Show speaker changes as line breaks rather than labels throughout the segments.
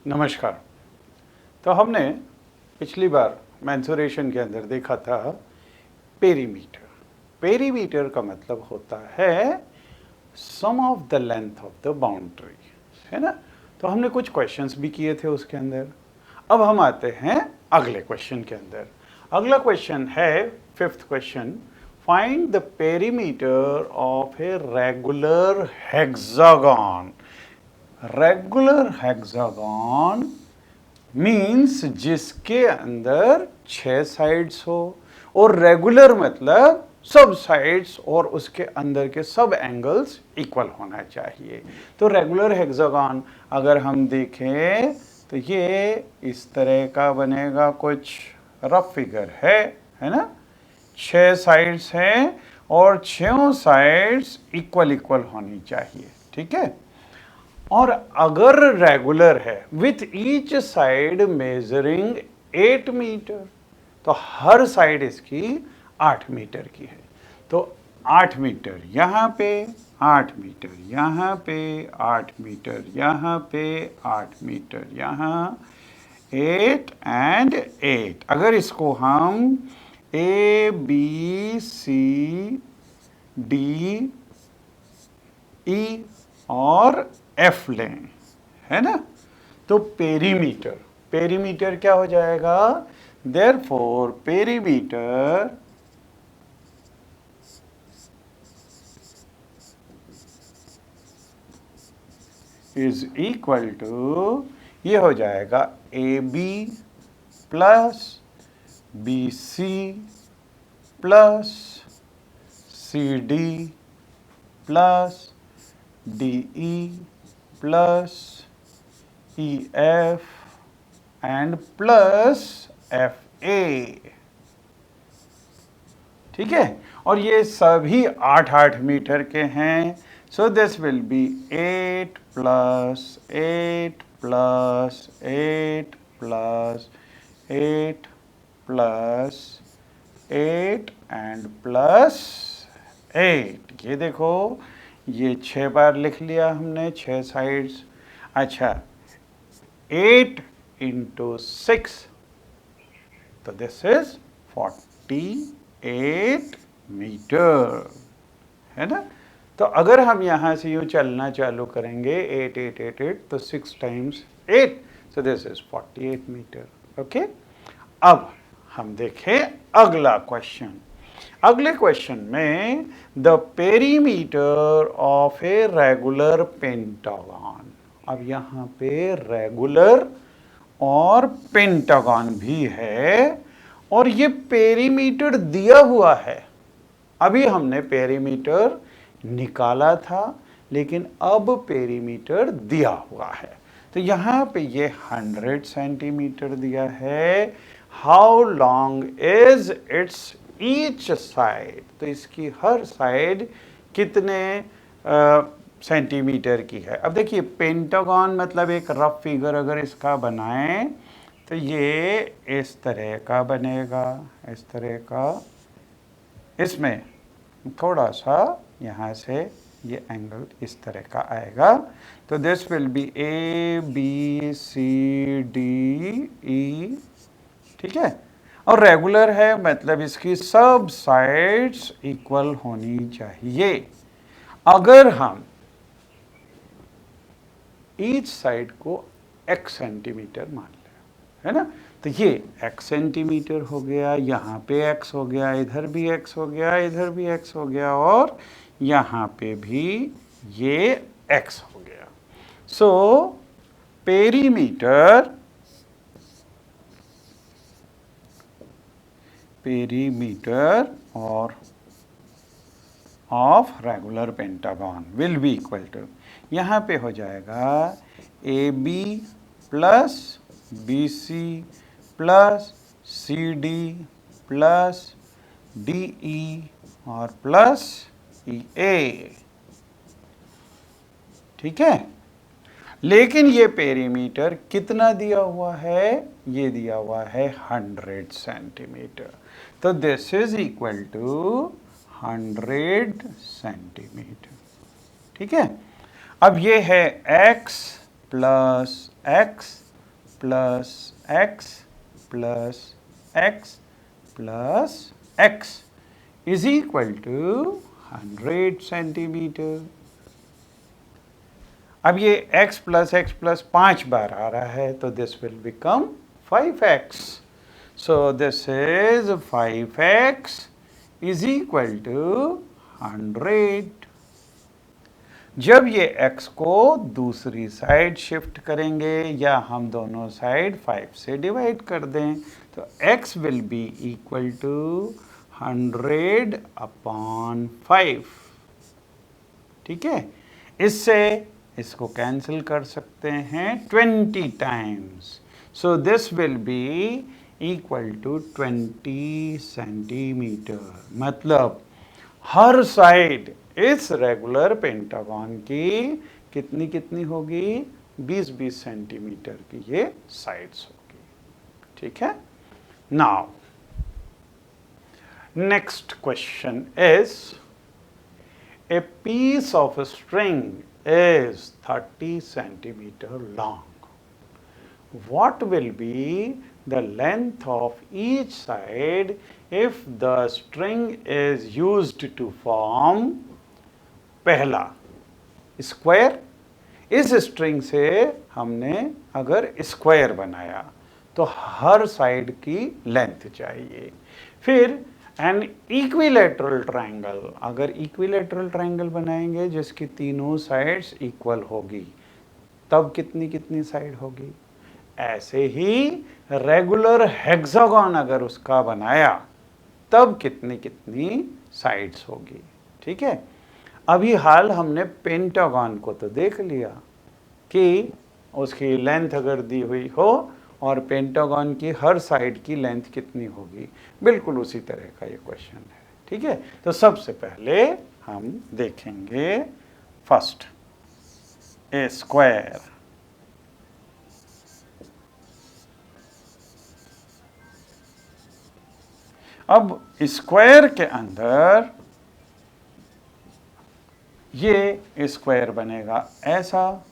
नमस्कार। तो हमने पिछली बार मेंसुरेशन के अंदर देखा था पेरीमीटर। पेरीमीटर का मतलब होता है sum of the length of the boundary, है ना। तो हमने कुछ क्वेश्चंस भी किए थे उसके अंदर। अब हम आते हैं अगले क्वेश्चन के अंदर। अगला क्वेश्चन है fifth question, find the perimeter of a regular hexagon. Regular hexagon means जिसके अंदर 6 साइड्स हो, और रेगुलर मतलब सब साइड्स और उसके अंदर के सब एंगल्स इक्वल होना चाहिए। तो रेगुलर हेक्सागन अगर हम देखें तो ये इस तरह का बनेगा, कुछ रफ फिगर है ना। 6 साइड्स हैं और 6 साइड्स इक्वल होनी चाहिए, ठीक है। और अगर रेगुलर है with each side measuring 8 metre, तो हर साइड इसकी 8 मीटर की है। तो 8 मीटर यहाँ पे, 8 मीटर यहाँ पे, 8 मीटर यहाँ पे, 8 मीटर यहाँ, 8 एंड 8। अगर इसको हम A B C D E और F लें, है ना, तो पेरीमीटर, पेरीमीटर क्या हो जाएगा? Therefore perimeter is equal to, ये हो जाएगा AB plus BC plus CD plus DE plus EF and plus FA, ठीक है। और ये सभी 8-8 मीटर के हैं। सो this will B 8 plus 8 plus 8 plus 8 plus 8 and plus 8। ये देखो, ये 6 बार लिख लिया हमने, 6 साइड्स। अच्छा, 8 इंटू 6, तो दिस इज 48 मीटर, है ना। तो अगर हम यहाँ से यूँ चलना चालू करेंगे 8 8 8 8, तो 6 times 8, so this is 48 metre. Okay, अब हम देखें अगला क्वेश्चन। अगले क्वेश्चन में the perimeter of a regular pentagon. अब यहाँ पे रेगुलर और पेंटागन भी है, और ये पेरीमीटर दिया हुआ है। अभी हमने पेरीमीटर निकाला था, लेकिन अब पेरीमीटर दिया हुआ है। तो यहाँ पे ये 100 सेंटीमीटर दिया है। How long is it's each side, तो इसकी हर साइड कितने सेंटीमीटर की है। अब देखिए, पेंटागन मतलब एक रफ फिगर अगर इसका बनाएं तो ये इस तरह का बनेगा, इस तरह का। इसमें थोड़ा सा यहाँ से ये एंगल इस तरह का आएगा। तो दिस विल बी ABCDE, ठीक है। और रेगुलर है मतलब इसकी सब साइड्स इक्वल होनी चाहिए। अगर हम ईच साइड को x सेंटीमीटर मान लें, है ना, तो ये x सेंटीमीटर हो गया, यहाँ पे x हो गया, इधर भी x हो गया, इधर भी x हो गया, और यहाँ पे भी ये x हो गया। सो पेरीमीटर और of regular pentagon will be equal to, यहाँ पे हो जाएगा AB plus BC plus CD plus DE और प्लस EA, ठीक है। लेकिन ये पेरीमीटर कितना दिया हुआ है? ये दिया हुआ है 100 सेंटीमीटर। तो this is equal to 100 centimetre, ठीक है। अब ये है x plus x plus x plus x plus x is equal to 100 centimetre. अब ये x प्लस 5 बार आ रहा है तो this will become 5x। So this is 5x is equal to 100। जब ये x को दूसरी साइड शिफ्ट करेंगे या हम दोनों साइड 5 से डिवाइड कर दें तो x will be equal to 100 upon 5। ठीक है, इससे इसको कैंसिल कर सकते हैं 20 times. So this will be equal to 20 centimetre. मतलब हर साइड इस रेगुलर पेंटागन की कितनी कितनी होगी? 20-20 सेंटीमीटर की ये साइड्स होगी। ठीक है, now next question is a piece of string is 30 centimeter long. What will be the length of each side if the string is used to form? पहला स्क्वायर, इस स्ट्रिंग से हमने अगर स्क्वायर बनाया तो हर साइड की लेंथ चाहिए। फिर एन इक्विलेटरल ट्रायंगल, अगर इक्विलेटरल ट्रायंगल बनाएंगे जिसकी तीनों साइड्स इक्वल होगी तब कितनी कितनी साइड होगी। ऐसे ही रेगुलर हेक्सागन अगर उसका बनाया तब कितनी कितनी साइड्स होगी। ठीक है, अभी हाल हमने पेंटागन को तो देख लिया कि उसकी लेंथ अगर दी हुई हो और पेंटागन की हर साइड की लेंथ कितनी होगी, बिल्कुल उसी तरह का ये क्वेश्चन है। ठीक है, तो सबसे पहले हम देखेंगे फर्स्ट ए स्क्वायर। अब स्क्वायर के अंदर ये स्क्वायर बनेगा ऐसा,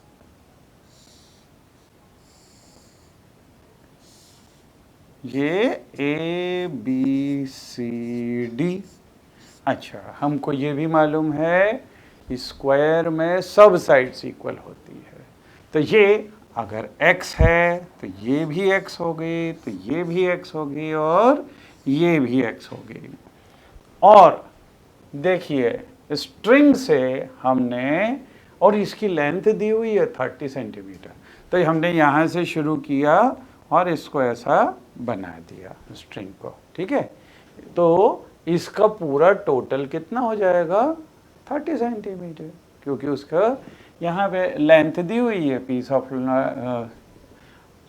ये ए बी सी डी। अच्छा, हमको ये भी मालूम है स्क्वायर में सब साइड्स इक्वल होती है, तो ये अगर x है तो ये भी x होगी, तो ये भी x होगी और ये भी x होगी। और देखिए स्ट्रिंग से हमने, और इसकी लेंथ दी हुई है 30 सेंटीमीटर, तो हमने यहाँ से शुरू किया और इसको ऐसा बना दिया स्ट्रिंग को। ठीक है, तो इसका पूरा टोटल कितना हो जाएगा? 30 सेंटीमीटर, क्योंकि उसका यहाँ पे लेंथ दी हुई है, piece of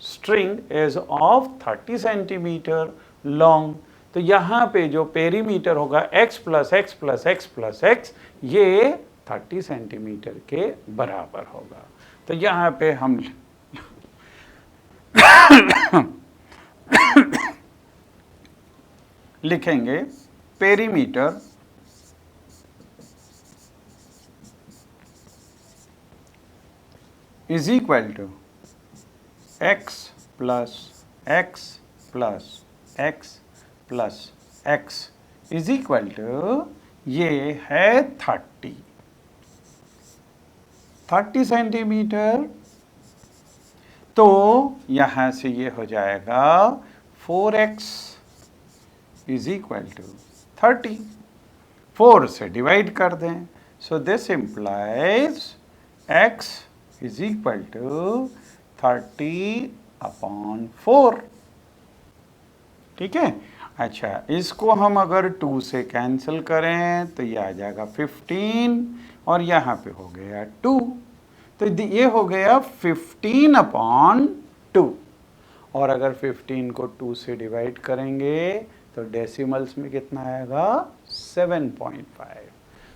string is of 30 centimetre long. तो यहाँ पे जो पेरीमीटर होगा x plus x plus x plus x, ये 30 सेंटीमीटर के बराबर होगा। तो यहाँ पे हम लिखेंगे perimeter is equal to x plus x plus x plus x is equal to, ये है 30 सेंटीमीटर। तो यहाँ से ये हो जाएगा 4x इज इक्वल टू 30। 4 से डिवाइड कर दें, so this implies x is equal to 30 upon 4। ठीक है, अच्छा, इसको हम अगर 2 से कैंसिल करें तो ये आ जाएगा 15 और यहाँ पे हो गया 2, तो ये हो गया 15 अपॉन 2। और अगर 15 को 2 से डिवाइड करेंगे तो डेसिमल्स में कितना आएगा? 7.5।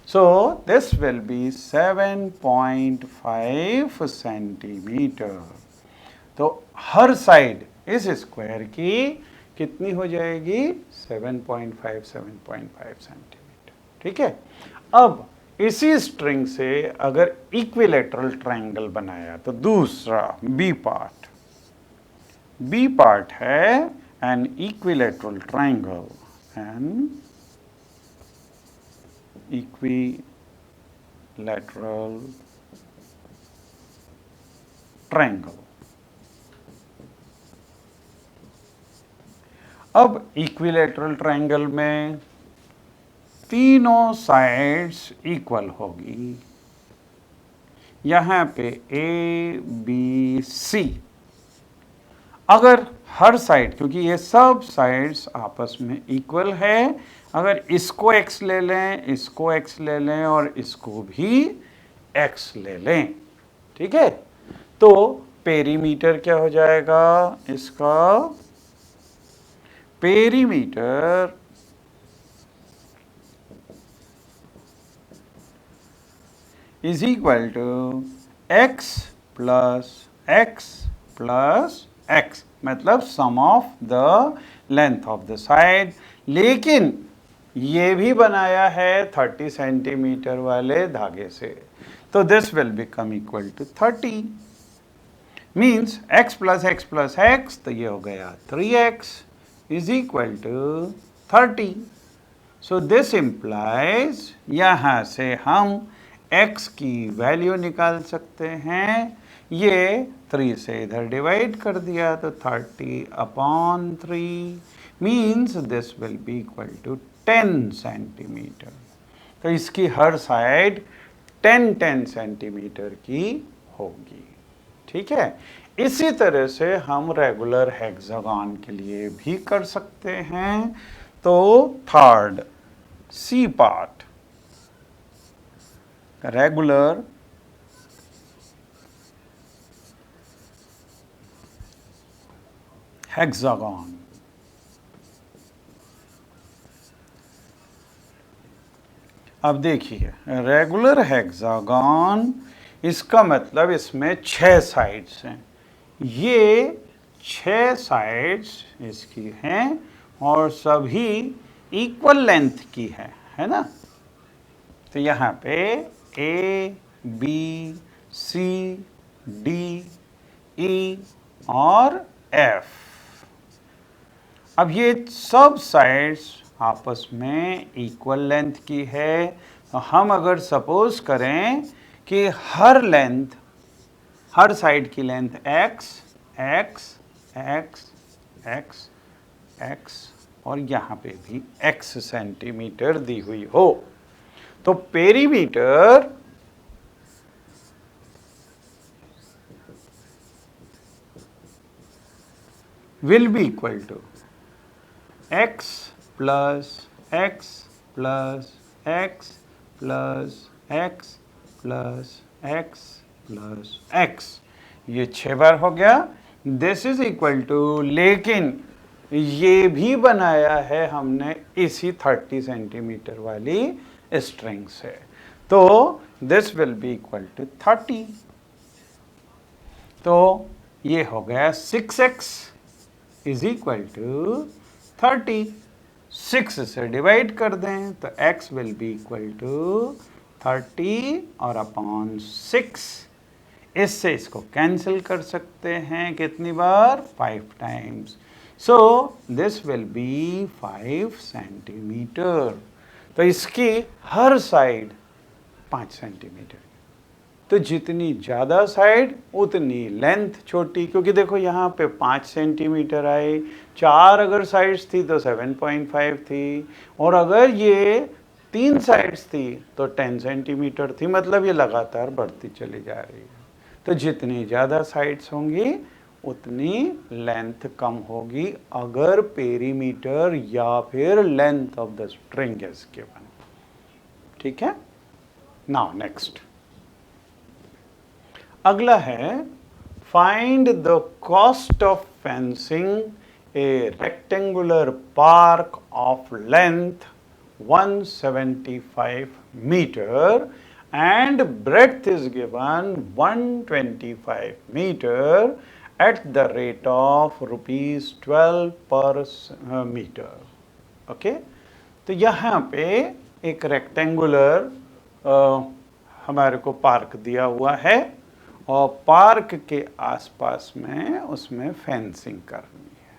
सो दिस विल बी 7.5 सेंटीमीटर। तो हर साइड इस स्क्वायर की कितनी हो जाएगी? 7.5 सेंटीमीटर। ठीक है, अब इसी स्ट्रिंग से अगर इक्विलेटरल ट्रायंगल बनाया तो दूसरा बी पार्ट, बी पार्ट है an equilateral triangle, an equilateral triangle. अब इक्विलेटरल ट्राइंगल में तीनों साइड्स इक्वल होगी। यहां पे ए बी सी, अगर हर साइड, क्योंकि ये सब साइड्स आपस में इक्वल है, अगर इसको x ले लें, इसको x ले लें और इसको भी x ले लें, ठीक है, तो पेरीमीटर क्या हो जाएगा इसका? Perimeter is equal to x plus x plus x, मतलब sum of the length of the side. लेकिन ये भी बनाया है 30 सेंटीमीटर वाले धागे से, तो this will become equal to 30, means x plus x, तो ये हो गया 3x is equal to 30। So this implies, यहाँ से हम x की वैल्यू निकाल सकते हैं। ये 3 से इधर डिवाइड कर दिया तो 30/3 means this will be equal to 10 centimetre. तो इसकी हर साइड 10 सेंटीमीटर की होगी, ठीक है। इसी तरह से हम रेगुलर हेक्सागन के लिए भी कर सकते हैं। तो third C part, regular hexagon, अब देखिए रेगुलर हेक्सागन, इसका मतलब इसमें 6 साइड्स हैं। ये 6 साइड्स इसकी हैं और सभी इक्वल लेंथ की है ना। तो यहाँ पे A B C D E और एफ, अब ये सब साइड्स आपस में इक्वल लेंथ की है। तो हम अगर सपोज करें कि हर साइड की length x x x x x और यहाँ पे भी x सेंटीमीटर दी हुई हो, तो perimeter will be equal to x plus x plus x plus x plus x plus x, ये 6 बार हो गया। दिस इज इक्वल टू, लेकिन ये भी बनाया है हमने इसी 30 सेंटीमीटर वाली स्ट्रिंग से, तो this will be equal to 30। तो ये हो गया 6x इज इक्वल टू 30। 6 से डिवाइड कर दें तो x will be equal to 30 और अपॉन 6, इससे इसको कैंसिल कर सकते हैं कितनी बार? 5 times. So this will B 5 centimetre. तो इसकी हर साइड 5 सेंटीमीटर, तो जितनी ज़्यादा साइड उतनी लेंथ छोटी, क्योंकि देखो यहाँ पे 5 सेंटीमीटर आए, 4 अगर साइड्स थी तो 7.5 थी, और अगर ये 3 साइड्स थी तो 10 सेंटीमीटर थी, मतलब ये लगातार बढ़ती चली जा रही है। तो जितनी ज़्यादा साइड्स होंगी उतनी लेंथ कम होगी, अगर पेरीमीटर या फिर length of the string is given, ठीक है। नाउ नेक्स्ट, अगला है find the cost of fencing a rectangular park of length 175 metre and breadth is given 125 meter at the rate of ₹12 per meter. Okay, तो यहाँ पे एक rectangular हमारे को पार्क दिया हुआ है और पार्क के आसपास में उसमें फेंसिंग करनी है।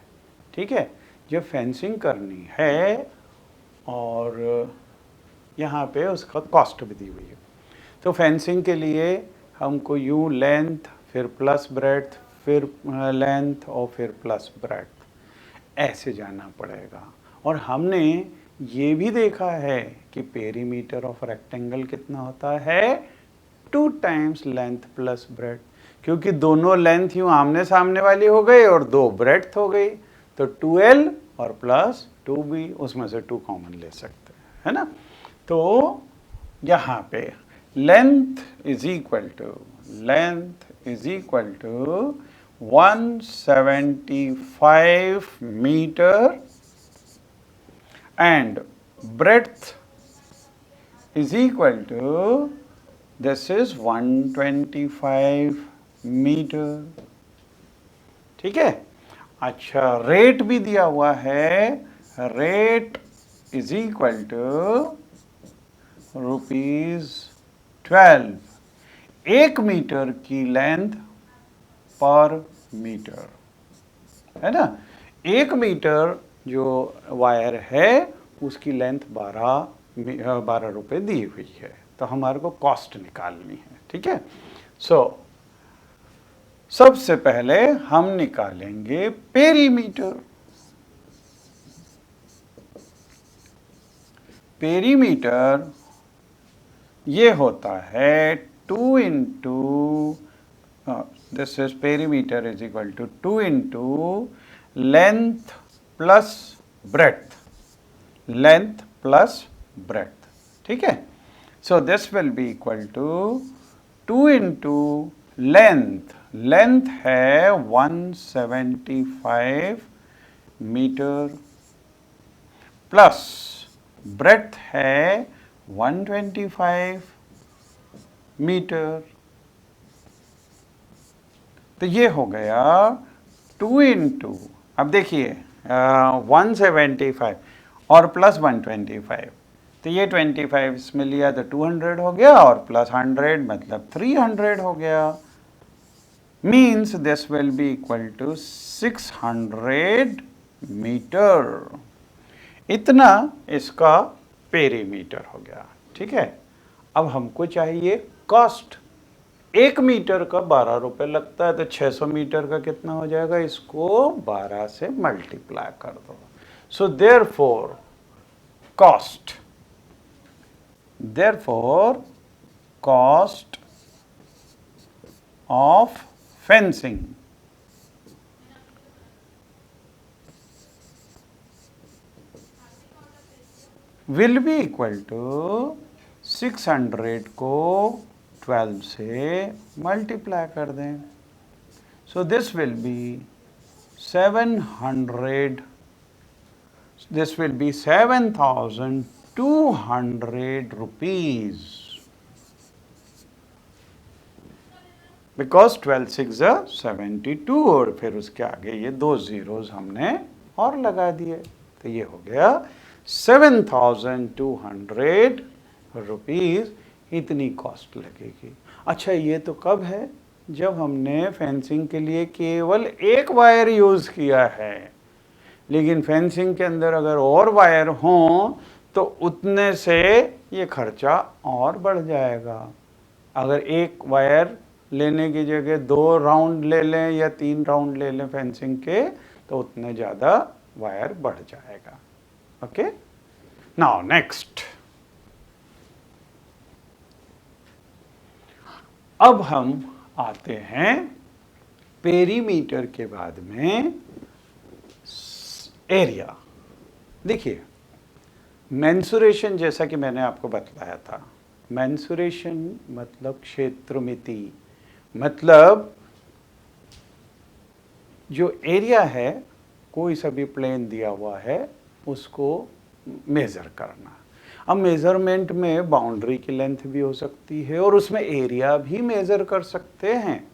ठीक है, जब फेंसिंग करनी है और यहाँ पे उसका कॉस्ट भी दी हुई है। तो फेंसिंग के लिए हमको यूँ लेंथ फिर प्लस ब्रेड्थ फिर लेंथ और फिर प्लस ब्रेड्थ ऐसे जाना पड़ेगा। और हमने ये भी देखा है कि पेरीमीटर ऑफ रेक्टेंगल कितना होता है, 2 टाइम्स लेंथ प्लस ब्रेड्थ, क्योंकि दोनों लेंथ यूँ आमने सामने वाली हो गई और 2 ब्रेड्थ हो गई, तो 2L और प्लस 2B, उसमें से 2 कॉमन ले सकते हैं, है ना। तो यहाँ पे length is equal to 175 metre and breadth is equal to this is 125 metre. ठीक है, अच्छा रेट भी दिया हुआ है, rate is equal to ₹12। 1 metre की लेंथ पर मीटर, है ना। 1 मीटर जो वायर है उसकी लेंथ 12 रुपये दी हुई है, तो हमारे को कॉस्ट निकालनी है। ठीक है, सबसे पहले हम निकालेंगे पेरीमीटर। पेरीमीटर ये होता है 2 into this is perimeter is equal to 2 into length plus breadth, length plus breadth. ठीक है, so this will be equal to 2 into length, length है 175 मीटर प्लस ब्रेड्थ है 125 मीटर, तो ये हो गया 2 इंटू, अब देखिए 175 और प्लस 125, तो ये 25 इसमें लिया तो 200 हो गया और प्लस 100 मतलब 300 हो गया। Means this will be equal to 600 metre. इतना इसका पेरीमीटर हो गया। ठीक है, अब हमको चाहिए कॉस्ट। 1 मीटर का 12 रुपये लगता है, तो 600 मीटर का कितना हो जाएगा, इसको 12 से मल्टीप्लाई कर दो। So therefore cost of fencing will be equal to 600 को 12 से मल्टीप्लाई कर दें। So this will be 700, this will be 7,200 rupees, because 12 6 72 और फिर उसके आगे ये 2 zeros हमने और लगा दिए, तो ये हो गया 7,200 रुपीज, इतनी कॉस्ट लगेगी। अच्छा, ये तो कब है, जब हमने फेंसिंग के लिए केवल एक वायर यूज़ किया है, लेकिन फेंसिंग के अंदर अगर और वायर हों तो उतने से ये खर्चा और बढ़ जाएगा। अगर एक वायर लेने की जगह 2 राउंड ले लें या 3 राउंड ले लें फेंसिंग के, तो उतने ज़्यादा वायर बढ़ जाएगा। ओके, नाउ नेक्स्ट, अब हम आते हैं पेरीमीटर के बाद में एरिया। देखिए, मेंसुरेशन जैसा कि मैंने आपको बतलाया था, मेंसुरेशन मतलब क्षेत्रमिति, मतलब जो एरिया है, कोई सा भी प्लेन दिया हुआ है उसको मेज़र करना। अब मेज़रमेंट में बाउंड्री की लेंथ भी हो सकती है और उसमें एरिया भी मेज़र कर सकते हैं।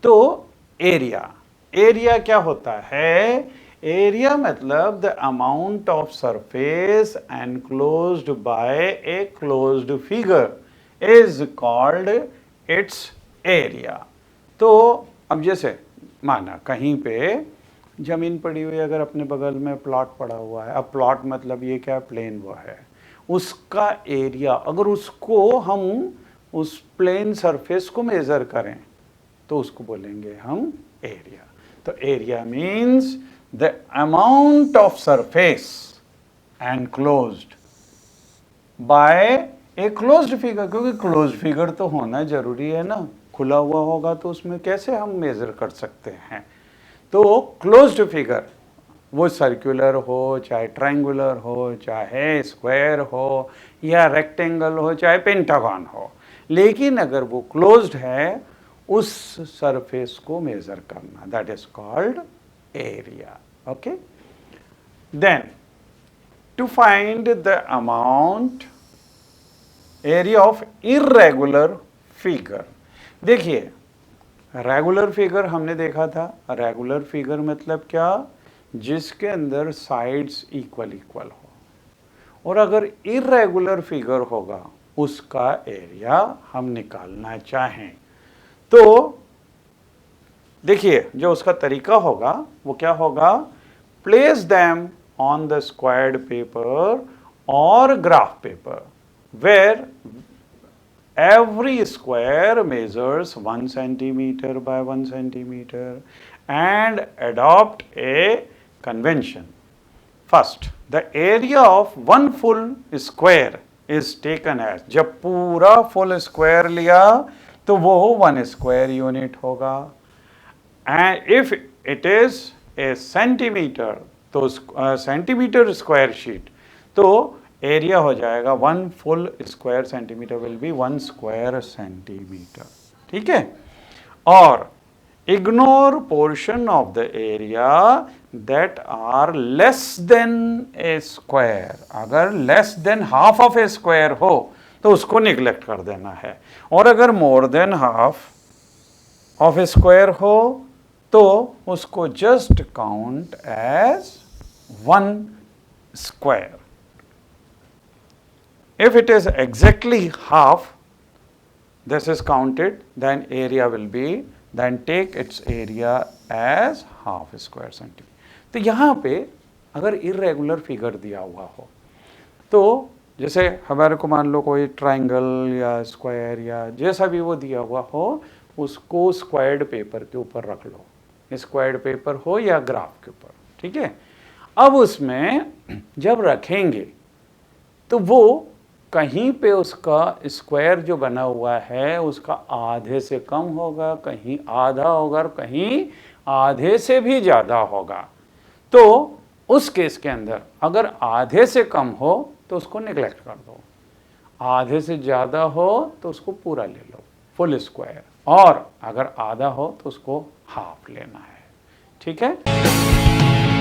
तो एरिया क्या होता है, एरिया मतलब the amount of surface enclosed bye a closed figure is called its area. तो अब जैसे माना कहीं पे ज़मीन पड़ी हुई है, अगर अपने बगल में प्लॉट पड़ा हुआ है, अब प्लॉट मतलब ये क्या प्लेन वो है, उसका एरिया अगर उसको हम उस प्लेन सरफेस को मेज़र करें तो उसको बोलेंगे हम एरिया। तो area means the amount of surface enclosed bye a closed figure, क्योंकि क्लोज्ड फिगर तो होना जरूरी है ना, खुला हुआ होगा तो उसमें कैसे हम मेजर कर सकते हैं। तो क्लोज्ड फिगर वो सर्कुलर हो, चाहे ट्रायंगुलर हो, चाहे स्क्वायर हो, या रेक्टेंगल हो, चाहे पेंटागन हो, लेकिन अगर वो क्लोज्ड है उस सरफेस को मेजर करना, that is called area. Okay, then to find the amount area of irregular figure. देखिए रेगुलर फिगर हमने देखा था, रेगुलर फिगर मतलब क्या, जिसके अंदर साइड्स इक्वल इक्वल हो, और अगर इर्रेगुलर फिगर होगा उसका एरिया हम निकालना चाहें तो देखिए जो उसका तरीका होगा वो क्या होगा, place them on the squared paper और graph paper where every square measures 1 centimeter by 1 centimeter and adopt a convention. First, the area of one full square is taken as, जब पूरा full square लिया तो वो 1 square unit होगा, and if it is a centimeter तो centimetre square sheet तो area हो जाएगा 1 full square centimetre will be 1 square centimetre. ठीक है, और ignore portion of the area that are less than a square, अगर less than half of a square हो तो उसको निग्लेक्ट कर देना है, और अगर more than half of a square हो तो उसको just count as 1 square. If it is exactly half, this is counted, then area will be, then take its area as half square centimeter। तो यहाँ पे अगर irregular फिगर दिया हुआ हो तो जैसे हमारे को मान लो कोई ट्रायंगल या स्क्वायर या जैसा भी वो दिया हुआ हो उसको स्क्वायर्ड पेपर के ऊपर रख लो, स्क्वायर्ड पेपर हो या ग्राफ के ऊपर। ठीक है, अब उसमें जब रखेंगे तो वो कहीं पे उसका स्क्वायर जो बना हुआ है उसका आधे से कम होगा, कहीं आधा होगा और कहीं आधे से भी ज़्यादा होगा। तो उस केस के अंदर अगर आधे से कम हो तो उसको निगलेक्ट कर दो, आधे से ज़्यादा हो तो उसको पूरा ले लो फुल स्क्वायर, और अगर आधा हो तो उसको हाफ लेना है। ठीक है।